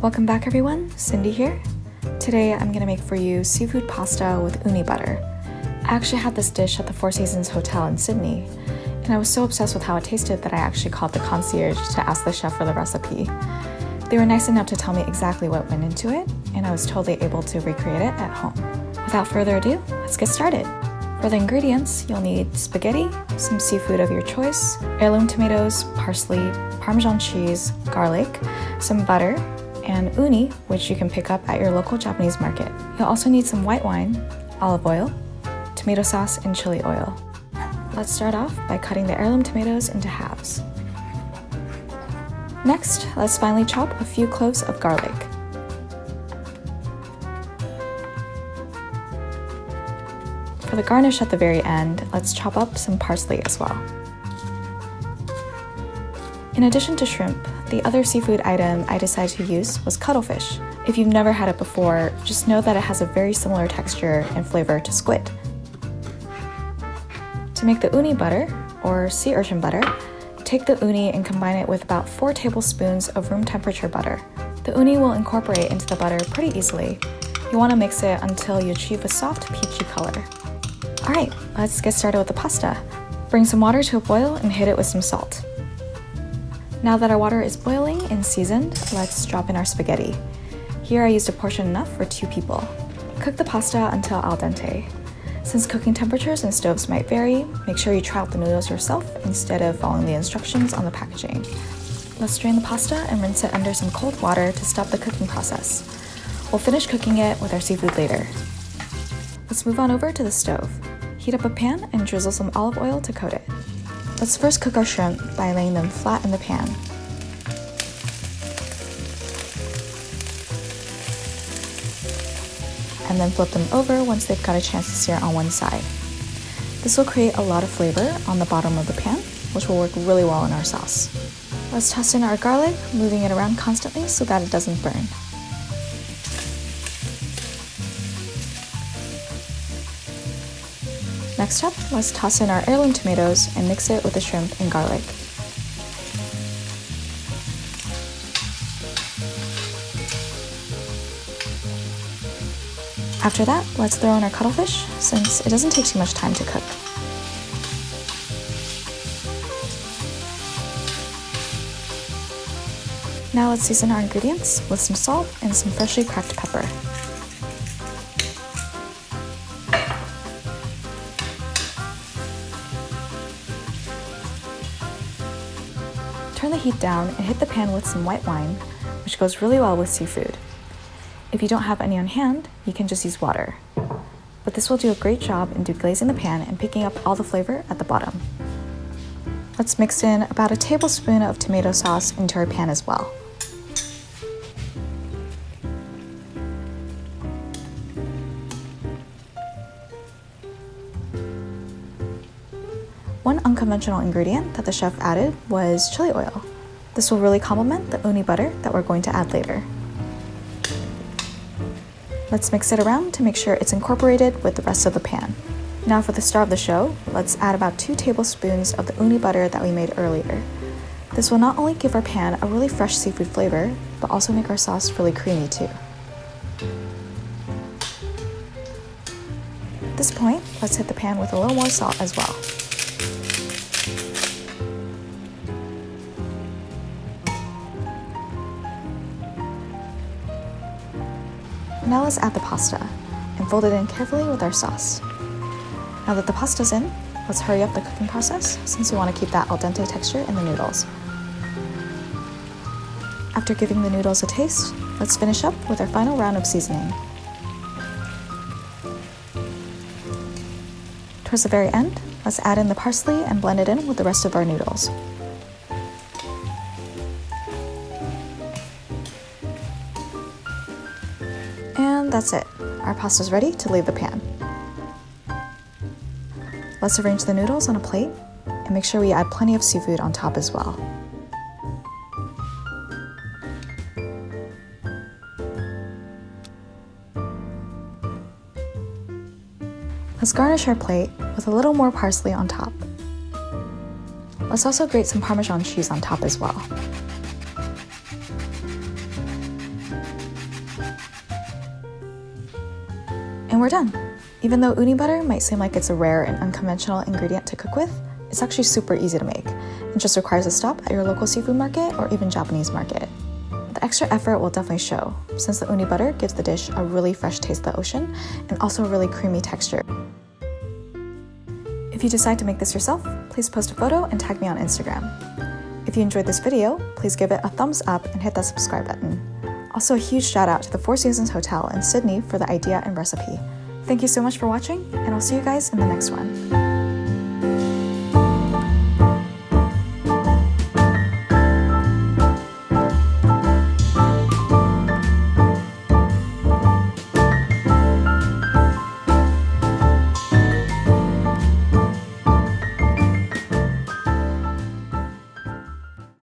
Welcome back everyone, Cindy here. Today I'm going to make for you seafood pasta with uni butter. I actually had this dish at the Four Seasons Hotel in Sydney, and I was so obsessed with how it tasted that I actually called the concierge to ask the chef for the recipe. They were nice enough to tell me exactly what went into it, and I was totally able to recreate it at home. Without further ado, let's get started. For the ingredients, you'll need spaghetti, some seafood of your choice, heirloom tomatoes, parsley, Parmesan cheese, garlic, some butter, and uni, which you can pick up at your local Japanese market. You'll also need some white wine, olive oil, tomato sauce, and chili oil. Let's start off by cutting the heirloom tomatoes into halves. Next, let's finely chop a few cloves of garlic. For the garnish at the very end, let's chop up some parsley as well. In addition to shrimp, the other seafood item I decided to use was cuttlefish. If you've never had it before, just know that it has a very similar texture and flavor to squid. To make the uni butter, or sea urchin butter, take the uni and combine it with about 4 tablespoons of room temperature butter. The uni will incorporate into the butter pretty easily. You want to mix it until you achieve a soft peachy color. Alright, let's get started with the pasta. Bring some water to a boil and hit it with some salt. Now that our water is boiling and seasoned, let's drop in our spaghetti. Here I used a portion enough for 2 people. Cook the pasta until al dente. Since cooking temperatures and stoves might vary, make sure you try out the noodles yourself instead of following the instructions on the packaging. Let's drain the pasta and rinse it under some cold water to stop the cooking process. We'll finish cooking it with our seafood later. Let's move on over to the stove. Heat up a pan and drizzle some olive oil to coat it. Let's first cook our shrimp by laying them flat in the pan. And then flip them over once they've got a chance to sear on one side. This will create a lot of flavor on the bottom of the pan, which will work really well in our sauce. Let's toss in our garlic, moving it around constantly so that it doesn't burn. Next up, let's toss in our heirloom tomatoes and mix it with the shrimp and garlic. After that, let's throw in our cuttlefish, since it doesn't take too much time to cook. Now let's season our ingredients with some salt and some freshly cracked pepper. Turn the heat down and hit the pan with some white wine, which goes really well with seafood. If you don't have any on hand, you can just use water. But this will do a great job in deglazing the pan and picking up all the flavor at the bottom. Let's mix in about a tablespoon of tomato sauce into our pan as well. One unconventional ingredient that the chef added was chili oil. This will really complement the uni butter that we're going to add later. Let's mix it around to make sure it's incorporated with the rest of the pan. Now for the star of the show, let's add about 2 tablespoons of the uni butter that we made earlier. This will not only give our pan a really fresh seafood flavor, but also make our sauce really creamy too. At this point, let's hit the pan with a little more salt as well. Now let's add the pasta and fold it in carefully with our sauce. Now that the pasta's in, let's hurry up the cooking process since we want to keep that al dente texture in the noodles. After giving the noodles a taste, let's finish up with our final round of seasoning. Towards the very end, let's add in the parsley and blend it in with the rest of our noodles. And that's it. Our pasta's ready to leave the pan. Let's arrange the noodles on a plate and make sure we add plenty of seafood on top as well. Let's garnish our plate with a little more parsley on top. Let's also grate some Parmesan cheese on top as well. And we're done. Even though uni butter might seem like it's a rare and unconventional ingredient to cook with, it's actually super easy to make. It just requires a stop at your local seafood market or even Japanese market. The extra effort will definitely show, since the uni butter gives the dish a really fresh taste of the ocean and also a really creamy texture. If you decide to make this yourself, please post a photo and tag me on Instagram. If you enjoyed this video, please give it a thumbs up and hit that subscribe button. Also, a huge shout out to the Four Seasons Hotel in Sydney for the idea and recipe. Thank you so much for watching, and I'll see you guys in the next one.